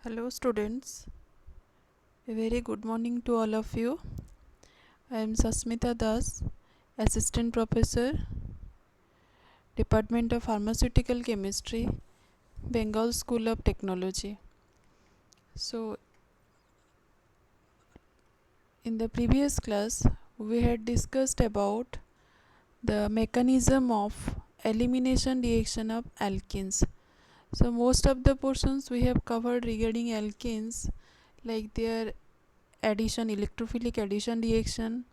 Hello students, a very good morning to all of you. I am Sasmita Das, Assistant Professor, Department of Pharmaceutical Chemistry, Bengal School of Technology. So, in the previous class, we had discussed about the mechanism of elimination reaction of alkenes. So, most of the portions we have covered regarding alkenes, like their addition, electrophilic addition reaction,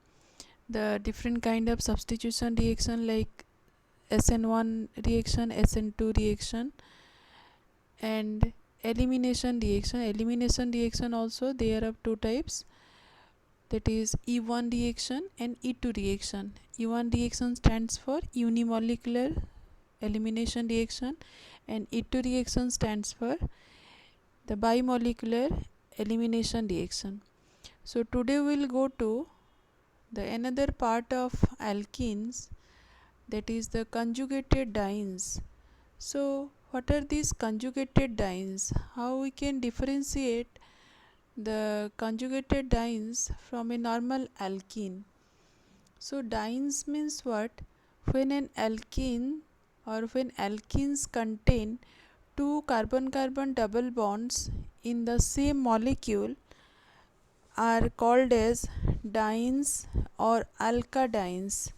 the different kind of substitution reaction like SN1 reaction, SN2 reaction, and elimination reaction. Elimination reaction also there are two types, that is E1 reaction and E2 reaction. E1 reaction stands for unimolecular elimination reaction and E2 reaction stands for the bimolecular elimination reaction. So today we will go to the another part of alkenes, that is the conjugated dienes. So what are these conjugated dienes? How we can differentiate the conjugated dienes from a normal alkene? So dienes means what? When an alkene or when alkenes contain two carbon-carbon double bonds in the same molecule are called as dienes or alkadienes.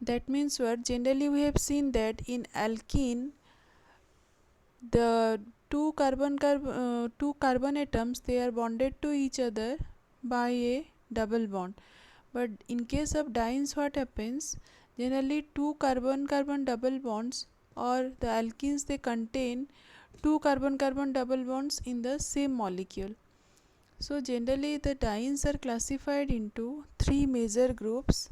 That means what? Generally we have seen that in alkene the two carbon atoms, they are bonded to each other by a double bond. But in case of dienes, what happens? Generally two carbon double bonds, or the alkenes, they contain two carbon double bonds in the same molecule. So generally the dienes are classified into three major groups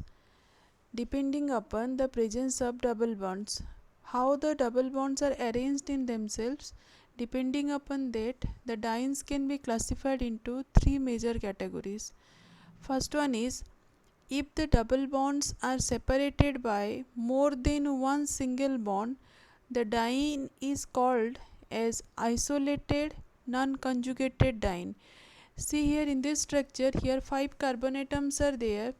depending upon the presence of double bonds. How the double bonds are arranged in themselves, depending upon that, the dienes can be classified into three major categories. First one is, if the double bonds are separated by more than one single bond, the diene is called as isolated non-conjugated diene. See here in this structure, here 5 carbon atoms are there,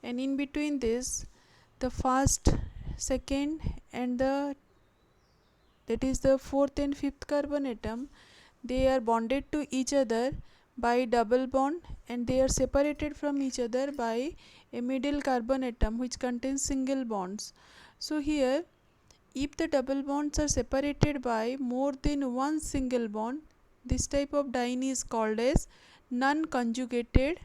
and in between this the first, second, and the fourth and fifth carbon atom, they are bonded to each other by double bond, and they are separated from each other by a middle carbon atom which contains single bonds. So here, if the double bonds are separated by more than one single bond, this type of diene is called as non-conjugated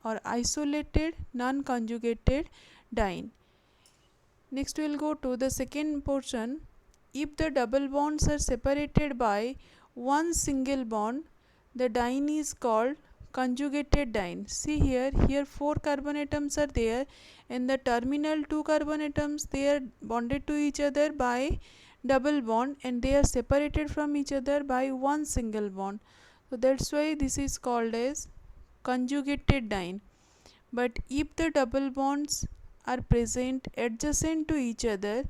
or isolated non-conjugated diene. Next we will go to the second portion. If the double bonds are separated by one single bond, the diene is called conjugated diene. See here 4 carbon atoms are there, and the terminal 2 carbon atoms, they are bonded to each other by double bond, and they are separated from each other by one single bond. So that's why this is called as conjugated diene. But if the double bonds are present adjacent to each other,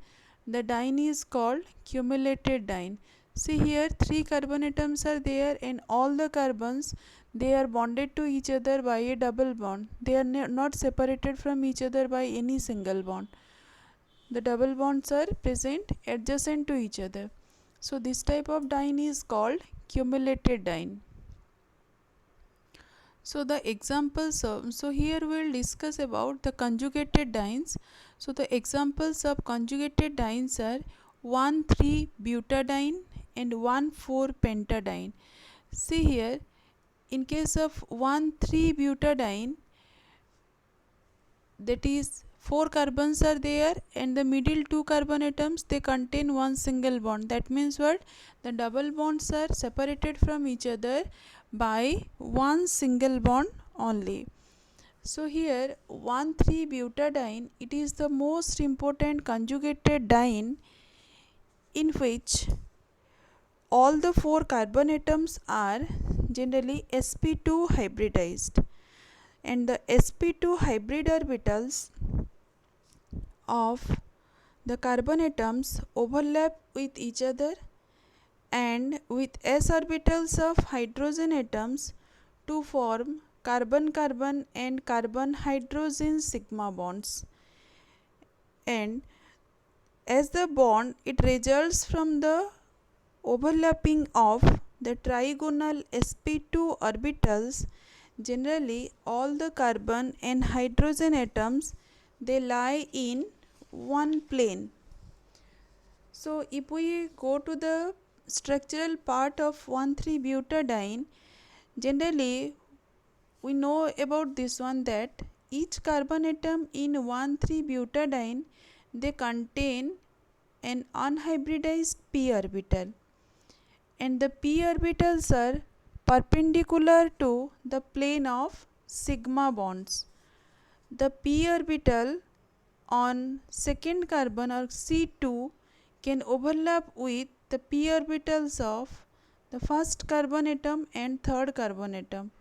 the diene is called cumulated diene. See here 3 carbon atoms are there, and all the carbons, they are bonded to each other by a double bond. They are not separated from each other by any single bond. The double bonds are present adjacent to each other. So this type of diene is called cumulated diene. So the examples of, so here we will discuss about the conjugated dienes. So the examples of conjugated dienes are 1,3-butadiene and 1,4-pentadiene. See here, in case of 1,3-butadiene, that is 4 carbons are there, and the middle 2 carbon atoms, they contain one single bond. That means what? The double bonds are separated from each other by one single bond only. So here 1,3-butadiene, it is the most important conjugated diene in which all the 4 carbon atoms are generally sp2 hybridized, and the sp2 hybrid orbitals of the carbon atoms overlap with each other, and with s orbitals of hydrogen atoms to form carbon-carbon and carbon-hydrogen sigma bonds. And as the bond, it results from the overlapping of the trigonal sp2 orbitals. Generally, all the carbon and hydrogen atoms, they lie in one plane. So if we go to the structural part of 1,3-butadiene, generally we know about this one, that each carbon atom in 1,3-butadiene, they contain an unhybridized p orbital, and the p orbitals are perpendicular to the plane of sigma bonds. The p orbital on second carbon or C2 can overlap with the p orbitals of the first carbon atom and third carbon atom.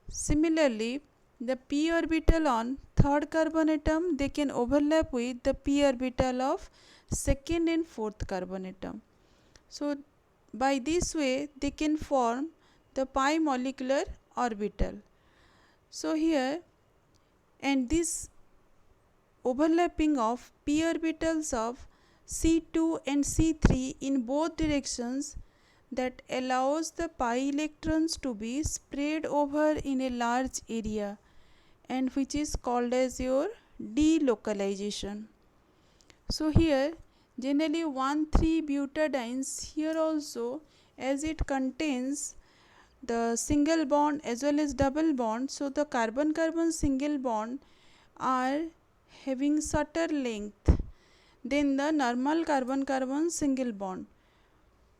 Similarly, the p orbital on third carbon atom, they can overlap with the p orbital of second and fourth carbon atom. So by this way they can form the pi molecular orbital. So here, and this overlapping of p orbitals of C2 and C3 in both directions, that allows the pi electrons to be spread over in a large area, and which is called as your delocalization. So here generally 1,3-butadienes, here also, as it contains the single bond as well as double bond, so the carbon-carbon single bond are having shorter length than the normal carbon-carbon single bond,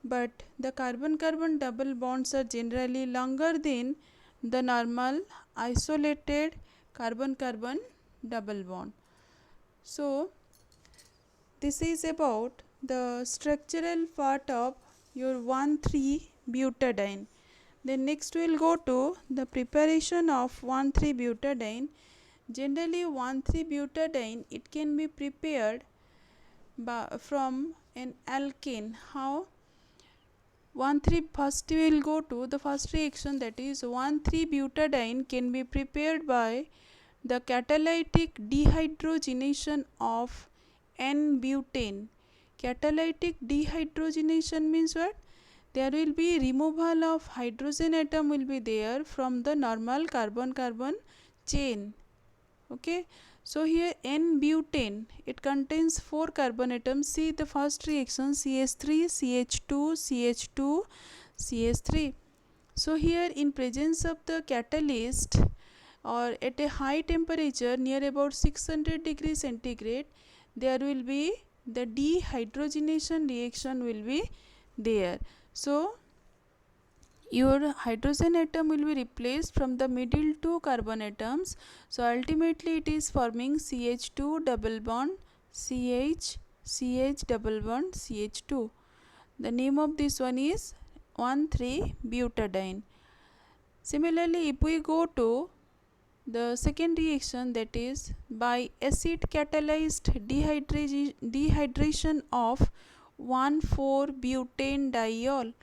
but the carbon-carbon double bonds are generally longer than the normal isolated carbon-carbon double bond. So this is about the structural part of your 1,3-butadiene. Then next we will go to the preparation of 1,3-butadiene. Generally 1,3-butadiene, it can be prepared from an alkane. How? 1,3, first we will go to the first reaction, that is 1,3-butadiene can be prepared by the catalytic dehydrogenation of N-butane. Catalytic dehydrogenation means what? There will be removal of hydrogen atom will be there from the normal carbon-carbon chain. Okay. So here N-butane, it contains 4 carbon atoms. See the first reaction, CH3, CH2, CH2, CH3. So here in presence of the catalyst, or at a high temperature near about 600 degrees centigrade, there will be the dehydrogenation reaction will be there. So your hydrogen atom will be replaced from the middle two carbon atoms. So ultimately it is forming CH2 double bond CH, CH double bond CH2. The name of this one is 1,3-butadiene. Similarly, if we go to the second reaction, that is by acid catalyzed dehydration of 1,4-butane-diol.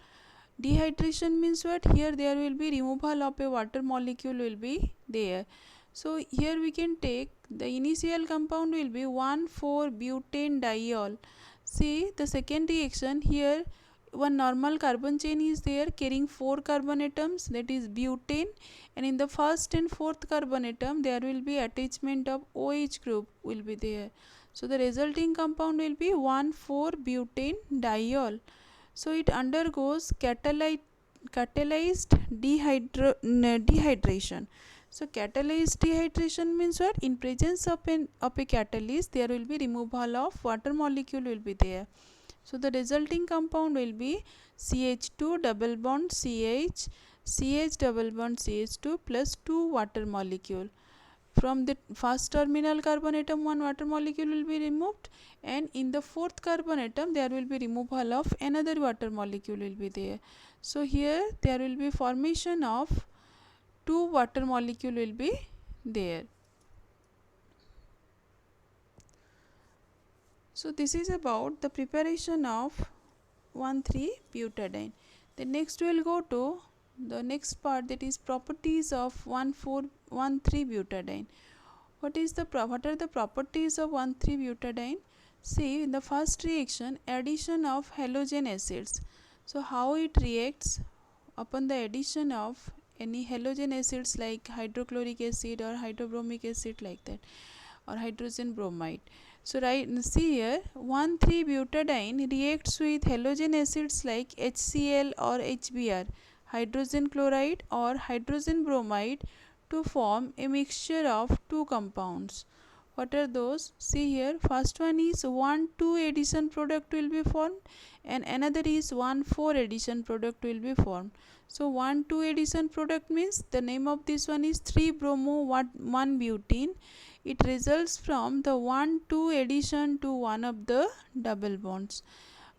Dehydration means what? Here there will be removal of a water molecule will be there. So here we can take the initial compound will be 1,4-butane-diol. See the second reaction, here one normal carbon chain is there carrying 4 carbon atoms, that is butane, and in the first and fourth carbon atom there will be attachment of OH group will be there. So the resulting compound will be 1,4-butane-diol. So it undergoes catalyzed dehydration. So catalyzed dehydration means what? In presence of a catalyst, there will be removal of water molecule will be there. So the resulting compound will be CH2 double bond CH, CH double bond CH2 plus 2 water molecule. From the first terminal carbon atom, one water molecule will be removed, and in the fourth carbon atom there will be removal of another water molecule will be there. So here there will be formation of 2 water molecule will be there. So this is about the preparation of 1,3-butadiene. Then next we will go to the next part, that is properties of 1,4,1,3-butadiene. What are the properties of 1,3-butadiene? See, in the first reaction, addition of halogen acids. So how it reacts upon the addition of any halogen acids like hydrochloric acid or hydrobromic acid, like that, or hydrogen bromide. So see here, 1,3-butadiene reacts with halogen acids like HCl or HBr, hydrogen chloride or hydrogen bromide, to form a mixture of two compounds. What are those? See here, first one is 1,2 addition product will be formed, and another is 1,4 addition product will be formed. So 1,2 addition product means the name of this one is 3-bromo-1-butene. It results from the 1,2 addition to one of the double bonds.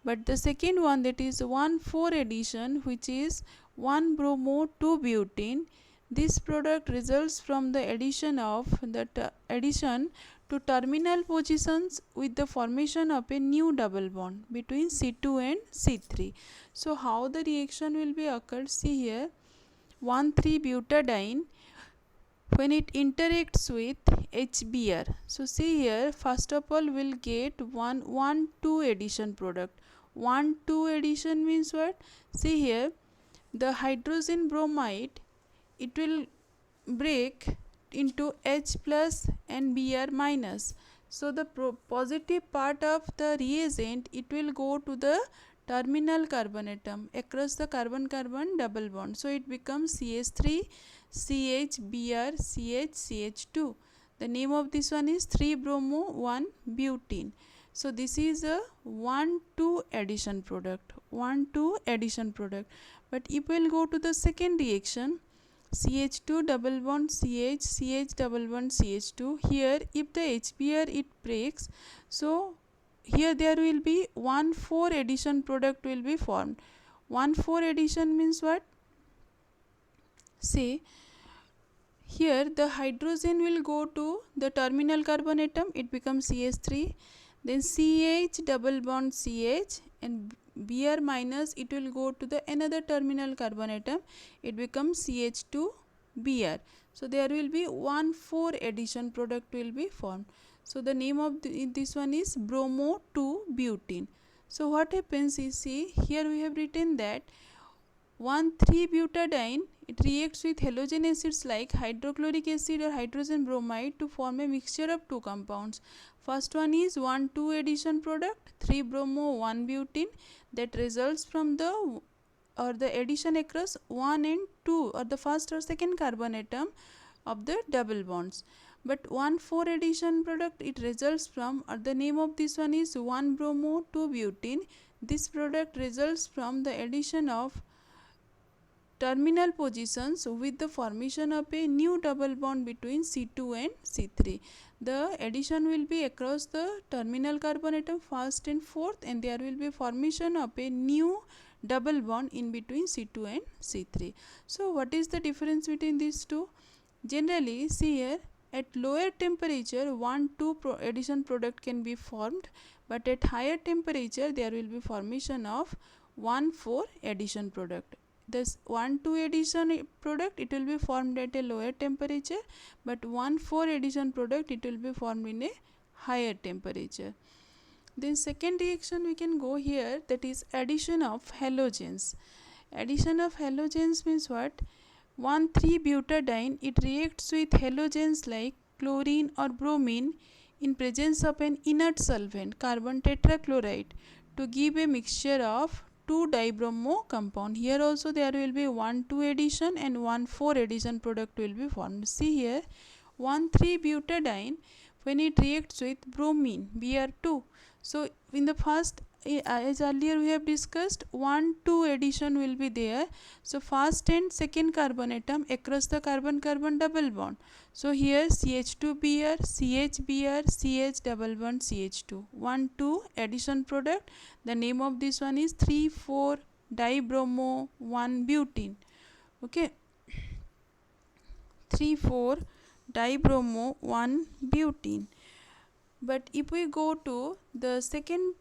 But the second one, that is 1,4 addition, which is 1-bromo-2-butene. This product results from the addition to terminal positions with the formation of a new double bond between C2 and C3. So how the reaction will be occurred? See here, 1,3-butadiene, when it interacts with HBr. So see here, first of all we'll get 1,2 addition product. 1,2 addition means what? See here, the hydrogen bromide, it will break into H plus and Br minus. So the positive part of the reagent, it will go to the terminal carbon atom across the carbon-carbon double bond. So it becomes CH3, CH, Br, CH, CH2. The name of this one is 3-bromo-1-butene. So this is a 1,2 addition product. 1,2 addition product. But if we will go to the second reaction, CH2 double bond CH, CH double bond CH2. Here if the HBr it breaks, so here there will be 1,4 addition product will be formed. 1,4 addition means what? See, here the hydrogen will go to the terminal carbon atom, it becomes CH3, then CH double bond CH, and Br minus, it will go to the another terminal carbon atom, it becomes CH2Br. So there will be 1,4 addition product will be formed. So the name of this one is bromo-2-butene. So what happens is, see here we have written that 1,3-butadiene, it reacts with halogen acids like hydrochloric acid or hydrogen bromide to form a mixture of two compounds. First one is 1,2 addition product, 3-bromo-1-butene, that results from the addition across 1 and 2 or the first or second carbon atom of the double bonds. But 1,4 addition product, it results from, or the name of this one is 1-bromo-2-butene. This product results from the addition of terminal positions with the formation of a new double bond between C2 and C3. The addition will be across the terminal carbon atom first and fourth, and there will be formation of a new double bond in between C2 and C3. So what is the difference between these two? Generally, see here, at lower temperature 1,2 addition product can be formed, but at higher temperature there will be formation of 1,4 addition product. This 1,2 addition product, it will be formed at a lower temperature, but 1,4 addition product, it will be formed in a higher temperature. Then second reaction we can go here, that is addition of halogens. Addition of halogens means what? 1,3-butadiene, it reacts with halogens like chlorine or bromine in presence of an inert solvent, carbon tetrachloride, to give a mixture of 2-dibromo compound. Here also there will be 1,2 addition and 1,4 addition product will be formed. See here, 1,3-butadiene, when it reacts with bromine, Br2. So in the first, as earlier we have discussed, 1,2 addition will be there. So first and second carbon atom across the carbon-carbon double bond. So here CH2Br, CHBr, CH double bond CH2. 1,2 addition product. The name of this one is 3,4-dibromo-1-butene. Okay, 3,4-dibromo-1-butene. But if we go to the second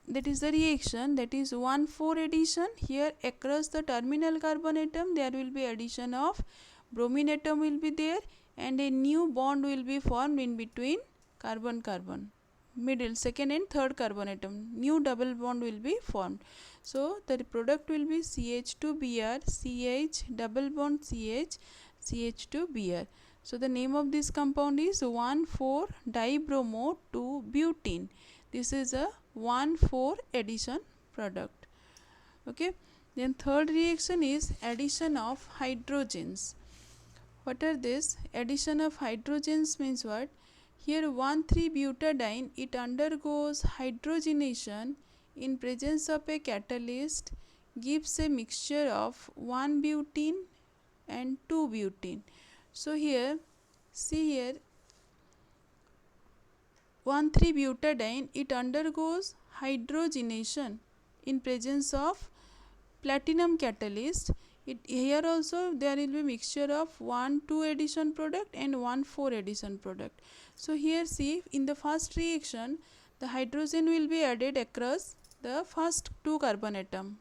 that is the reaction, that is 1,4 addition. Here across the terminal carbon atom there will be addition of bromine atom will be there, and a new bond will be formed in between carbon carbon, middle second and third carbon atom, new double bond will be formed. So the product will be CH2Br, CH double bond CH, CH2Br. So the name of this compound is 1,4-dibromo-2-butene. This is a 1,4 addition product. Okay. Then third reaction is addition of hydrogens. What are this? Addition of hydrogens means what? Here 1,3-butadiene, it undergoes hydrogenation in presence of a catalyst, gives a mixture of 1-butene and 2-butene. So here, see here, 1,3-butadiene, it undergoes hydrogenation in presence of platinum catalyst. Here also there will be mixture of 1,2 addition product and 1,4 addition product. So here see, in the first reaction the hydrogen will be added across the first two carbon atom.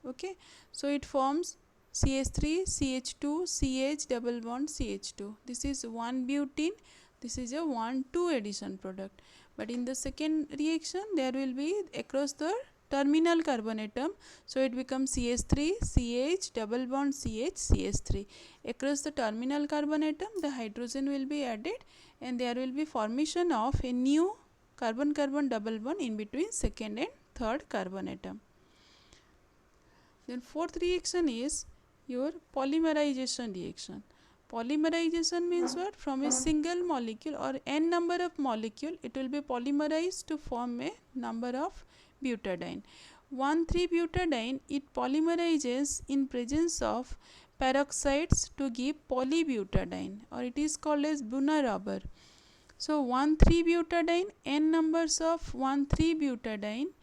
Okay, so it forms CH3, CH2, CH double bond CH2. This is 1-butene. This is a 1,2 addition product. But in the second reaction there will be across the terminal carbon atom, so it becomes CH3, CH double bond CH, CH3. Across the terminal carbon atom the hydrogen will be added, and there will be formation of a new carbon carbon double bond in between second and third carbon atom. Then fourth reaction is your polymerization reaction. Polymerization means what? From a single molecule or n number of molecule, it will be polymerized to form a number of butadiene. 1,3-butadiene, it polymerizes in presence of peroxides to give polybutadiene, or it is called as Brunner rubber. So 1,3-butadiene, n numbers of 1,3-butadiene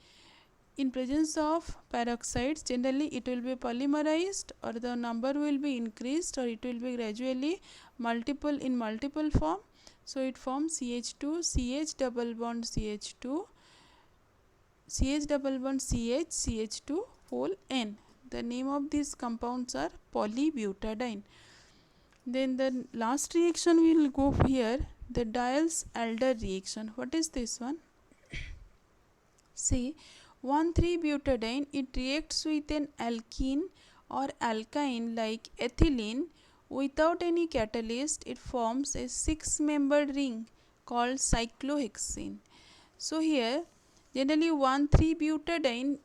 in presence of peroxides, generally it will be polymerized, or the number will be increased, or it will be gradually multiple form. So it forms CH2, CH double bond CH2, CH double bond CH, CH2 whole N. The name of these compounds are polybutadiene. Then the last reaction we will go here, the Diels-Alder reaction. What is this one? See, 1,3-butadiene, it reacts with an alkene or alkyne like ethylene. Without any catalyst, it forms a 6-membered ring called cyclohexene. So here, generally 1,3-butadiene,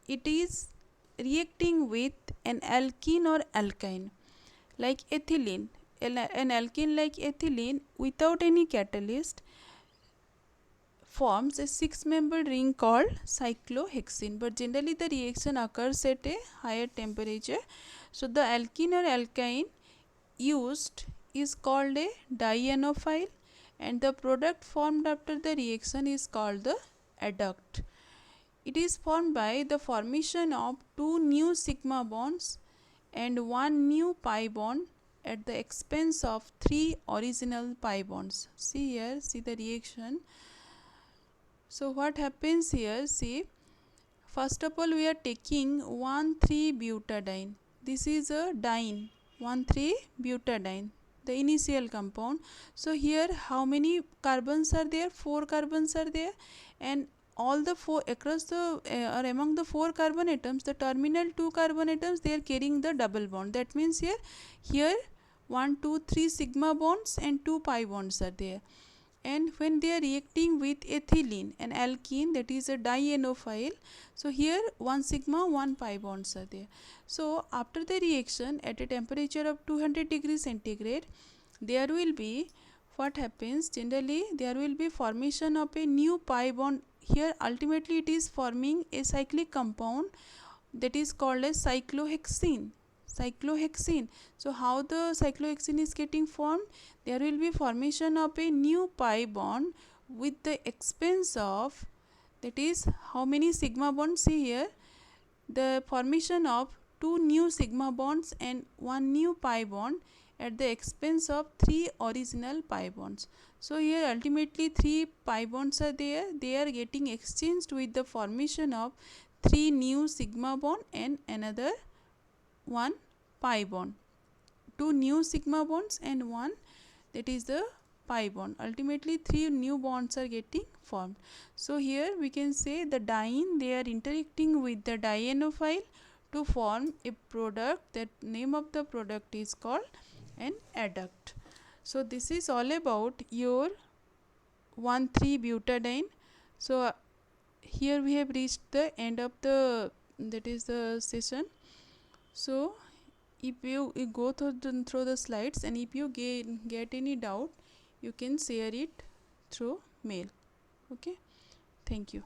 it is reacting with an alkene or alkyne like ethylene. An alkene like ethylene without any catalyst forms a 6-membered ring called cyclohexene, but generally the reaction occurs at a higher temperature. So the alkene or alkyne used is called a dienophile, and the product formed after the reaction is called the adduct. It is formed by the formation of 2 new sigma bonds and 1 new pi bond at the expense of 3 original pi bonds. See here, see the reaction. So what happens here, see, first of all we are taking 1,3-butadiene. This is a diene, 1,3-butadiene, the initial compound. So here how many carbons are there? 4 carbons are there, and all the 4 across the or among the 4 carbon atoms, the terminal 2 carbon atoms, they are carrying the double bond. That means here 1, 2, 3 sigma bonds and 2 pi bonds are there. And when they are reacting with ethylene, an alkene, that is a dienophile, so here 1 sigma 1 pi bonds are there. So after the reaction at a temperature of 200 degrees centigrade, there will be, what happens, generally there will be formation of a new pi bond. Here ultimately it is forming a cyclic compound that is called as cyclohexene. So how the cyclohexene is getting formed? There will be formation of a new pi bond with the expense of, that is how many sigma bonds? See here, the formation of 2 new sigma bonds and 1 new pi bond at the expense of 3 original pi bonds. So here ultimately 3 pi bonds are there, they are getting exchanged with the formation of 3 new sigma bond and another 1 pi bond. 2 new sigma bonds and 1, that is the pi bond. Ultimately 3 new bonds are getting formed. So here we can say the diene, they are interacting with the dienophile to form a product. That name of the product is called an adduct. So this is all about your 1,3-butadiene. So here we have reached the end of the, that is the session. So if you go through the slides, and if you get any doubt, you can share it through mail. Okay, thank you.